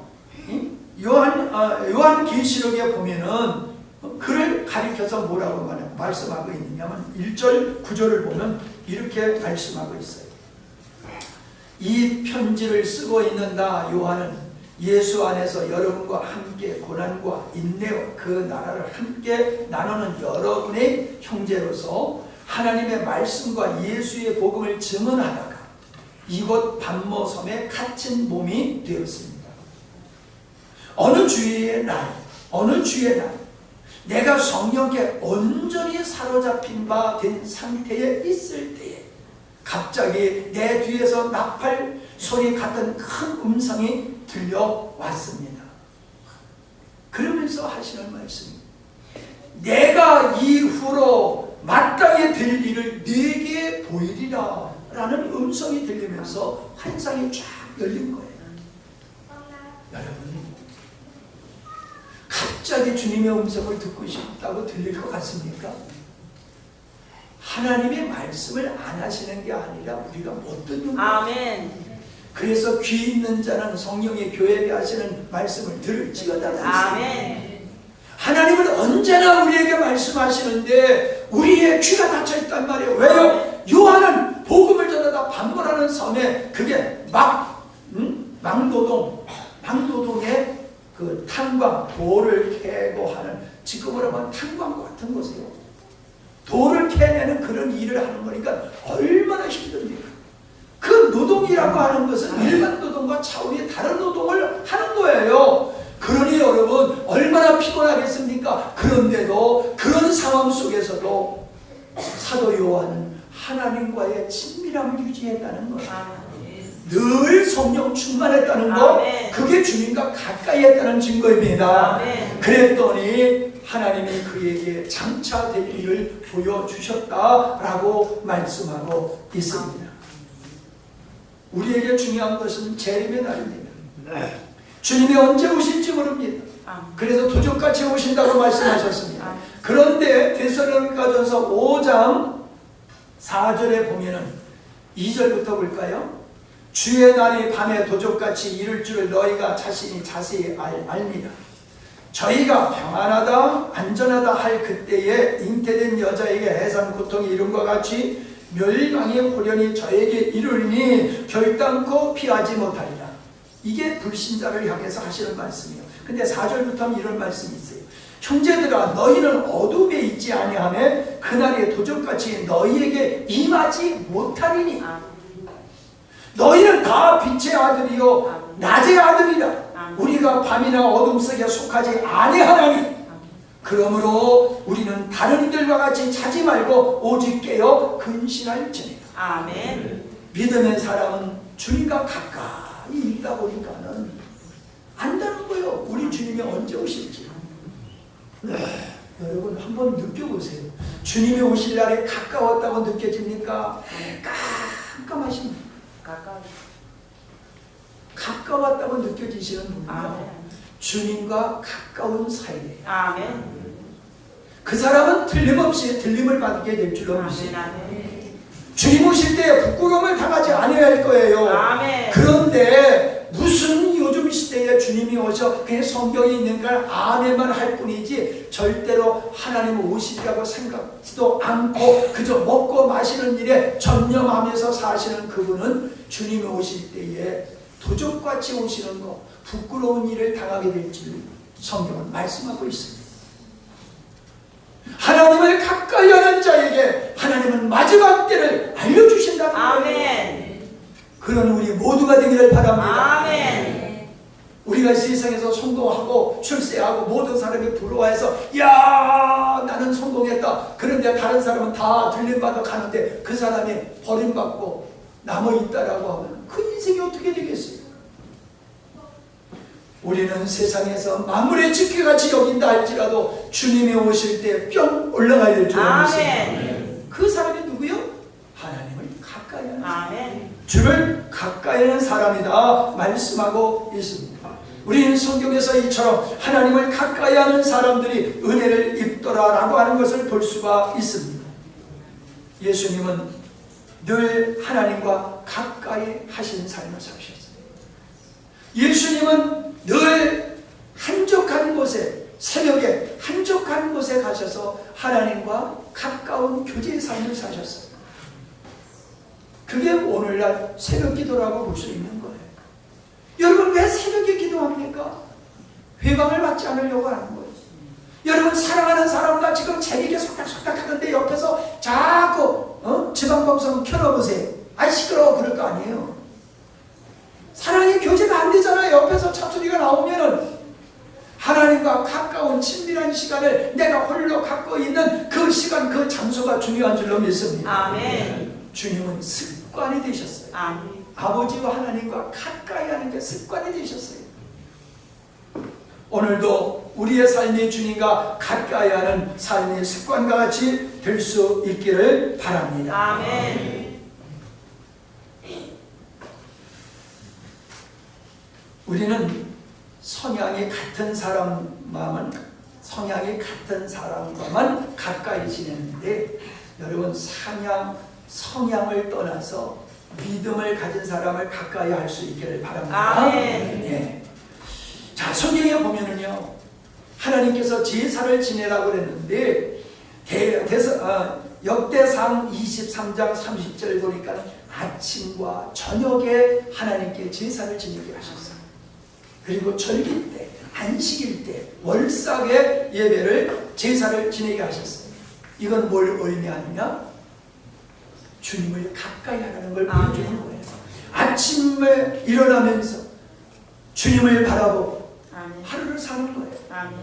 [SPEAKER 1] 요한계시록에 보면은 그를 가리켜서 뭐라고 말씀하고 있느냐면 1절 9절을 보면 이렇게 말씀하고 있어요. 이 편지를 쓰고 있는 나 요한은 예수 안에서 여러분과 함께 고난과 인내와 그 나라를 함께 나누는 여러분의 형제로서 하나님의 말씀과 예수의 복음을 증언하다가 이곳 반모섬에 갇힌 몸이 되었습니다. 어느 주의 날 내가 성령께 온전히 사로잡힌 바 된 상태에 있을 때에 갑자기 내 뒤에서 나팔 소리 같은 큰 음성이 들려왔습니다. 그러면서 하시는 말씀이, 내가 이후로 마땅히 될 일을 네게 보이리라 라는 음성이 들리면서 환상이 쫙 열린 거예요. 여러분, 갑자기 주님의 음성을 듣고 싶다고 들릴 것 같습니까? 하나님의 말씀을 안 하시는 게 아니라 우리가 못 듣는 거예요. 아멘. 그래서 귀 있는 자는 성령의 교회에 하시는 말씀을 들을지어다.
[SPEAKER 3] 아멘.
[SPEAKER 1] 하나님은 언제나 우리에게 말씀하시는데 우리의 귀가 닫혀 있단 말이에요. 왜요? 요한은 복음을 전하다 반모라는 섬에 그게 망노동의 그 탄광, 돌을 캐고 하는, 지금으로 하면 탄광 같은 곳이에요. 돌을 캐내는 그런 일을 하는 거니까 얼마나 힘듭니까? 그 노동이라고 하는 것은 일반 노동과 차원이 다른 노동을 하는 거예요. 그러니 여러분, 얼마나 피곤하겠습니까? 그런데도 그런 상황 속에서도 사도 요한은 하나님과의 친밀함을 유지했다는 거예요. 늘 성령 충만했다는 거, 그게 주님과 가까이 했다는 증거입니다. 그랬더니 하나님이 그에게 장차 될 일을 보여주셨다라고 말씀하고 있습니다. 우리에게 중요한 것은 재림의 날입니다. 주님이 언제 오실지 모릅니다. 그래서 도적같이 오신다고 말씀하셨습니다. 그런데 데살로니가전서 5장 4절에 보면은 2절부터 볼까요? 주의 날이 밤에 도적같이 이를 줄을 너희가 자신이 자세히 압니다. 저희가 평안하다 안전하다 할 그때에 잉태된 여자에게 해산 고통이 이름과 같이 멸망의 호련이 저에게 이르니 결단코 피하지 못하리라. 이게 불신자를 향해서 하시는 말씀이에요. 근데 4절부터 이런 말씀이 있어요. 형제들아, 너희는 어둠에 있지 아니하며 그날의 도적같이 너희에게 임하지 못하리니 너희는 다 빛의 아들이요 낮의 아들이라. 우리가 밤이나 어둠 속에 속하지 아니하나니 그러므로 우리는 다른 이들과 같이 자지 말고 오직 깨어 근신할지니라. 아멘. 믿음의 사람은 주님과 가까이 있다 보니까는 안다는 거예요. 우리 주님이 언제 오실지. 여러분 한번 느껴보세요. 주님이 오실 날이 가까웠다고 느껴집니까? 깜깜하십니까? 가까웠다고 느껴지시는 분은요, 주님과 가까운 사이에 그 사람은 틀림없이 들림을 받게 될 줄 믿습니다. 주님 오실 때 부끄러움을 당하지 않아야 할 거예요. 그런데 무슨 요즘 시대에 주님이 오셔 그냥 성경에 있는 걸 아멘만 할 뿐이지 절대로 하나님 오시리라고 생각지도 않고 그저 먹고 마시는 일에 전념하면서 사시는 그분은 주님이 오실 때에 도적같이 오시는 거, 부끄러운 일을 당하게 될 줄 성경은 말씀하고 있습니다. 하나님을 가까이 하는 자에게 하나님은 마지막 때를 알려주신다는 거예요.
[SPEAKER 3] 아멘.
[SPEAKER 1] 그런 우리 모두가 되기를 바랍니다.
[SPEAKER 3] 아멘.
[SPEAKER 1] 우리가 세상에서 성공하고 출세하고 모든 사람이 부러워해서 야 나는 성공했다. 그런데 다른 사람은 다 들림받아 가는데 그 사람이 버림받고 남아있다라고 하면 그 인생이 어떻게 되겠어요? 우리는 세상에서 만물의 집게같이 여긴다 할지라도 주님이 오실 때 뿅 올라가야 될 줄 믿습니다.
[SPEAKER 3] 아멘.
[SPEAKER 1] 그 사람이 누구요? 하나님을 가까이 하는 사람.
[SPEAKER 3] 아멘.
[SPEAKER 1] 주를 가까이 하는 사람이다 말씀하고 있습니다. 우리는 성경에서 이처럼 하나님을 가까이 하는 사람들이 은혜를 입더라라고 하는 것을 볼 수가 있습니다. 예수님은 늘 하나님과 가까이 하신 삶을 사셨어요. 예수님은 늘 한적한 곳에, 새벽에 한적한 곳에 가셔서 하나님과 가까운 교제의 삶을 사셨어요. 그게 오늘날 새벽 기도라고 볼 수 있는 거예요. 여러분 왜 새벽에 기도합니까? 회방을 받지 않으려고 하는 거예요. 여러분 사랑하는 사람과 지금 재미있게 속닥속닥 하는데 옆에서 자꾸 지방방송 켜놓으세요. 아 시끄러워 그럴 거 아니에요. 사랑의 교제가 안 되잖아요. 옆에서 참소리가 나오면은 하나님과 가까운 친밀한 시간을 내가 홀로 갖고 있는 그 시간 그 장소가 중요한 줄로 믿습니다.
[SPEAKER 3] 아멘.
[SPEAKER 1] 주님은 습관이 되셨어요.
[SPEAKER 3] 아멘.
[SPEAKER 1] 아버지와 하나님과 가까이 하는 게 습관이 되셨어요. 오늘도 우리의 삶이 주님과 가까이 하는 삶의 습관과 같이 될 수 있기를 바랍니다.
[SPEAKER 3] 아멘.
[SPEAKER 1] 우리는 성향이 같은 사람과만 가까이 지내는데 여러분 성향을 떠나서 믿음을 가진 사람을 가까이 할 수 있기를 바랍니다.
[SPEAKER 3] 아멘.
[SPEAKER 1] 예. 자, 성경에 보면은요, 하나님께서 제사를 지내라고 그랬는데, 역대상 23장 30절 보니까 아침과 저녁에 하나님께 제사를 지내게 하셨어요. 그리고 절기 때, 안식일 때, 월삭의 예배를 제사를 지내게 하셨어요. 이건 뭘 의미하느냐? 주님을 가까이 하라는 걸 보여주는 거예요. 아침에 일어나면서 주님을 바라보고 하루를 사는 거예요.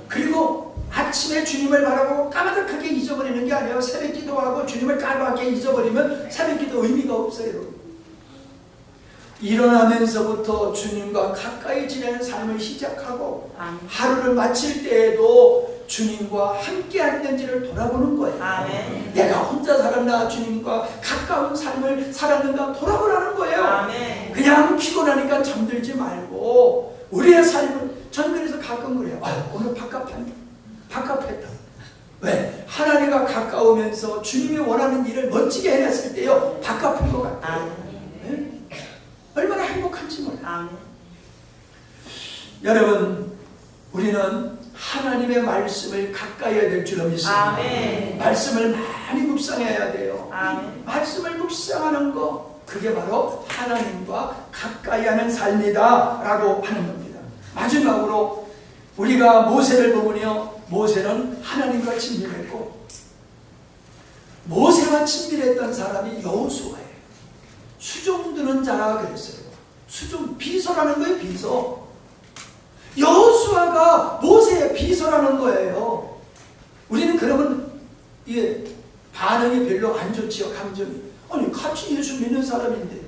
[SPEAKER 1] 그리고 아침에 주님을 바라보고 까마득하게 잊어버리는 게 아니에요. 새벽 기도하고 주님을 까맣게 잊어버리면 새벽 기도 의미가 없어요. 일어나면서부터 주님과 가까이 지내는 삶을 시작하고 하루를 마칠 때에도 주님과 함께 했는지를 돌아보는 거예요.
[SPEAKER 3] 아멘.
[SPEAKER 1] 내가 혼자 살았나 주님과 가까운 삶을 살았는가 돌아보라는 거예요.
[SPEAKER 3] 아멘.
[SPEAKER 1] 그냥 피곤하니까 잠들지 말고 우리의 삶을 저는 그래서 가끔 그래요. 오늘 밥값했다. 왜? 하나님과 가까우면서 주님이 원하는 일을 멋지게 해냈을 때요 밥값인 것 같아요. 네? 얼마나 행복한지 몰라요. 여러분 우리는 하나님의 말씀을 가까이 해야 될 줄로 믿습니다.
[SPEAKER 3] 아멘.
[SPEAKER 1] 말씀을 많이 묵상해야 돼요.
[SPEAKER 3] 아멘.
[SPEAKER 1] 말씀을 묵상하는 거 그게 바로 하나님과 가까이 하는 삶이다 라고 하는 겁니다. 마지막으로 우리가 모세를 보면요, 모세는 하나님과 친밀했고 모세와 친밀했던 사람이 여호수아예요. 수종 드는 자라 그랬어요. 수종, 비서라는 거예요. 비서. 여호수아가 모세의 비서라는 거예요. 우리는 그러면 이게 반응이 별로 안 좋지요. 감정이. 아니 같이 예수 믿는 사람인데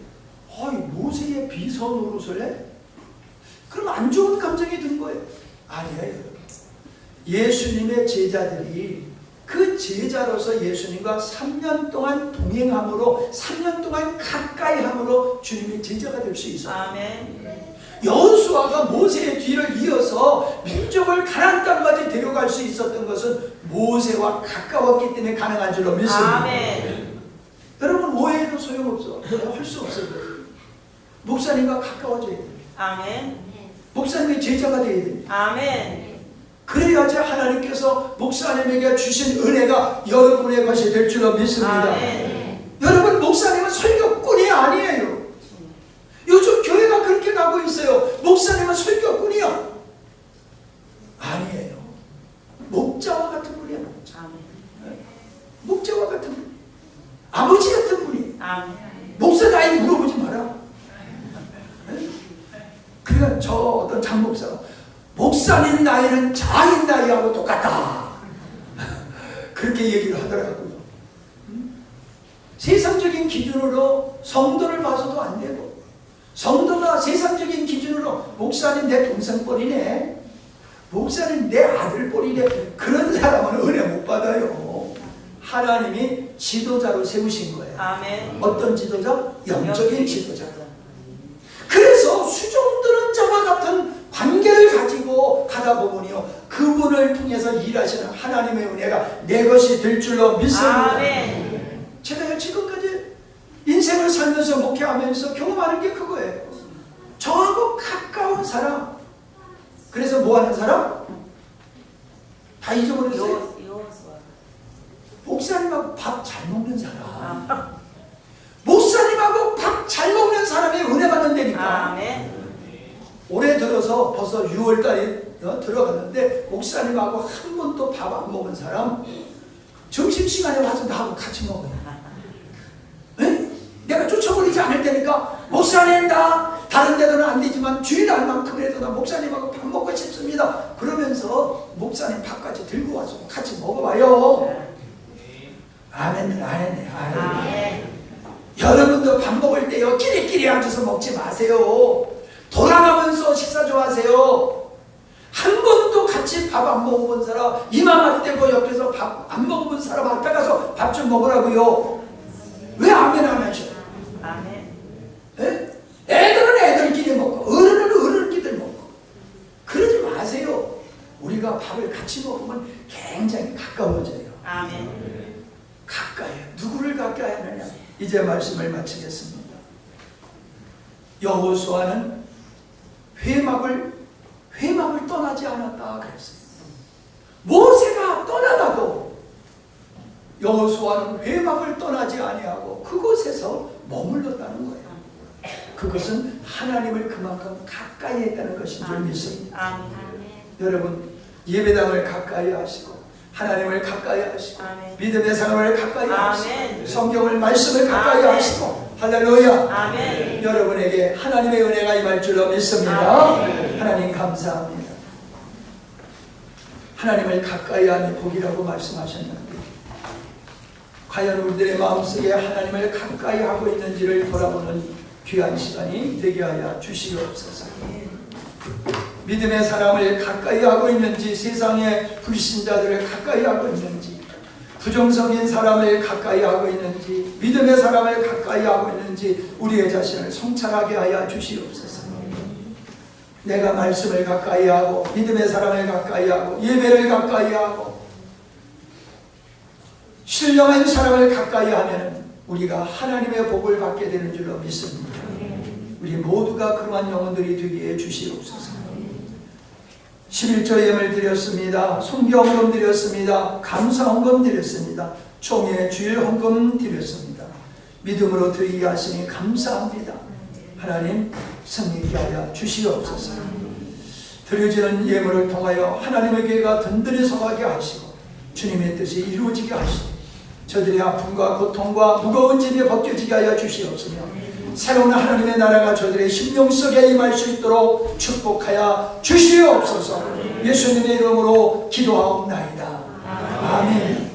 [SPEAKER 1] 모세의 비서 노릇을 해? 그럼 안 좋은 감정이 든 거예요. 아니에요. 예수님의 제자들이 그 제자로서 예수님과 3년 동안 동행함으로 3년 동안 가까이 함으로 주님의 제자가 될 수 있어요.
[SPEAKER 3] 아멘.
[SPEAKER 1] 여호수아가 모세의 뒤를 이어서 민족을 가나안 땅까지 데려갈 수 있었던 것은 모세와 가까웠기 때문에 가능한 줄로 믿습니다.
[SPEAKER 3] 아멘.
[SPEAKER 1] 여러분 오해해도 소용없어. 할 수 없어요. 목사님과 가까워져야 돼요.
[SPEAKER 3] 아멘.
[SPEAKER 1] 목사님의 제자가 되어야 됩니다.
[SPEAKER 3] 아멘.
[SPEAKER 1] 그래야지 하나님께서 목사님에게 주신 은혜가 여러분의 것이 될 줄로 믿습니다.
[SPEAKER 3] 아멘.
[SPEAKER 1] 여러분 목사님은 설교꾼이 아니에요. 요즘 교회가 그렇게 가고 있어요. 목사님은 설교꾼이요. 아니에요. 목자와 같은 분이에요. 목자.
[SPEAKER 3] 아멘.
[SPEAKER 1] 목자와 같은 분. 아버지 같은 분이.
[SPEAKER 3] 아멘.
[SPEAKER 1] 목사 나이 물어보지 마라. 그러니까 저 어떤 장목사가 목사님 나이는 자인 나이하고 똑같다. 그렇게 얘기를 하더라고요. 세상적인 기준으로 성도를 봐서도 안 되고, 성도가 세상적인 기준으로 목사님 내 동생뻘이네, 목사님 내 아들뻘이네, 그런 사람은 은혜 못 받아요. 하나님이 지도자로 세우신 거예요.
[SPEAKER 3] 아멘.
[SPEAKER 1] 어떤 지도자? 영적인 지도자. 그래서 수종드는 자와 같은 관계를 가지고 가다 보면요, 그분을 통해서 일하시는 하나님의 은혜가 내 것이 될 줄로 믿습니다.
[SPEAKER 3] 아멘.
[SPEAKER 1] 제가 지금까지 인생을 살면서 목회하면서 경험하는 게 그거예요. 저하고 가까운 사람. 그래서 뭐 하는 사람? 다 잊어버렸어요. 목사님하고 밥 잘 먹는 사람. 목사님하고 밥 잘 먹는 사람이 은혜 받는다니까.
[SPEAKER 3] 아멘.
[SPEAKER 1] 올해 들어서 벌써 6월달에 들어갔는데 목사님하고 한 번도 밥 안 먹은 사람 점심시간에 와서 나하고 같이 먹어요. 에? 내가 쫓아버리지 않을 테니까 목사님 나 다른 데도는 안 되지만 주일 날만큼이라도 나 목사님하고 밥 먹고 싶습니다. 그러면서 목사님 밥까지 들고 와서 같이 먹어봐요. 아멘. 아멘. 여러분도 밥 먹을 때요 끼리끼리 앉아서 먹지 마세요. 돌아가면서 식사 좀 하세요. 한 번도 같이 밥 안 먹어본 사람 이마만 떼고 옆에서 밥 안 먹어본 사람 앞에 가서 밥 좀 먹으라고요. 왜 아멘 안 하셔?
[SPEAKER 3] 아멘.
[SPEAKER 1] 에? 애들은 애들끼리 먹고 어른은 어른끼리 먹고 그러지 마세요. 우리가 밥을 같이 먹으면 굉장히 가까워져요.
[SPEAKER 3] 아멘.
[SPEAKER 1] 가까이. 누구를 가까이 하느냐? 이제 말씀을 마치겠습니다. 여호수아는 회막을 떠나지 않았다 그랬어요. 모세가 떠나가도 여호수아는 회막을 떠나지 아니하고 그곳에서 머물렀다는 거예요. 그것은 하나님을 그만큼 가까이 했다는 것인 줄 믿습니다.
[SPEAKER 3] 아멘.
[SPEAKER 1] 여러분 예배당을 가까이 하시고 하나님을 가까이 하시고
[SPEAKER 3] 아멘.
[SPEAKER 1] 믿음의 사람을 가까이 하시고
[SPEAKER 3] 아멘.
[SPEAKER 1] 성경을 말씀을 가까이
[SPEAKER 3] 아멘.
[SPEAKER 1] 하시고 할렐루야.
[SPEAKER 3] 아멘.
[SPEAKER 1] 여러분에게 하나님의 은혜가 임할 줄로 믿습니다.
[SPEAKER 3] 아멘.
[SPEAKER 1] 하나님 감사합니다. 하나님을 가까이 하니 복이라고 말씀하셨는데 과연 우리들의 마음속에 하나님을 가까이 하고 있는지를 돌아보는 귀한 시간이 되게 하여 주시옵소서. 믿음의 사람을 가까이 하고 있는지, 세상의 불신자들을 가까이 하고 있는지, 부정적인 사람을 가까이 하고 있는지, 믿음의 사람을 가까이 하고 있는지 우리의 자신을 성찰하게 하여 주시옵소서. 내가 말씀을 가까이 하고 믿음의 사람을 가까이 하고 예배를 가까이 하고 신령한 사람을 가까이 하면 우리가 하나님의 복을 받게 되는 줄로 믿습니다. 우리 모두가 그러한 영혼들이 되게 해 주시옵소서. 11조 예물 드렸습니다. 성경헌금 드렸습니다. 감사헌금 드렸습니다. 총회 주일 헌금 드렸습니다. 믿음으로 드리게 하시니 감사합니다. 하나님 승리케 하여 주시옵소서. 드려지는 예물을 통하여 하나님의 교회가 든든히 서가게 하시고 주님의 뜻이 이루어지게 하시고 저들의 아픔과 고통과 무거운 짐이 벗겨지게 하여 주시옵소며 새로운 하나님의 나라가 저들의 심령 속에 임할 수 있도록 축복하여 주시옵소서. 예수님의 이름으로 기도하옵나이다. 아멘.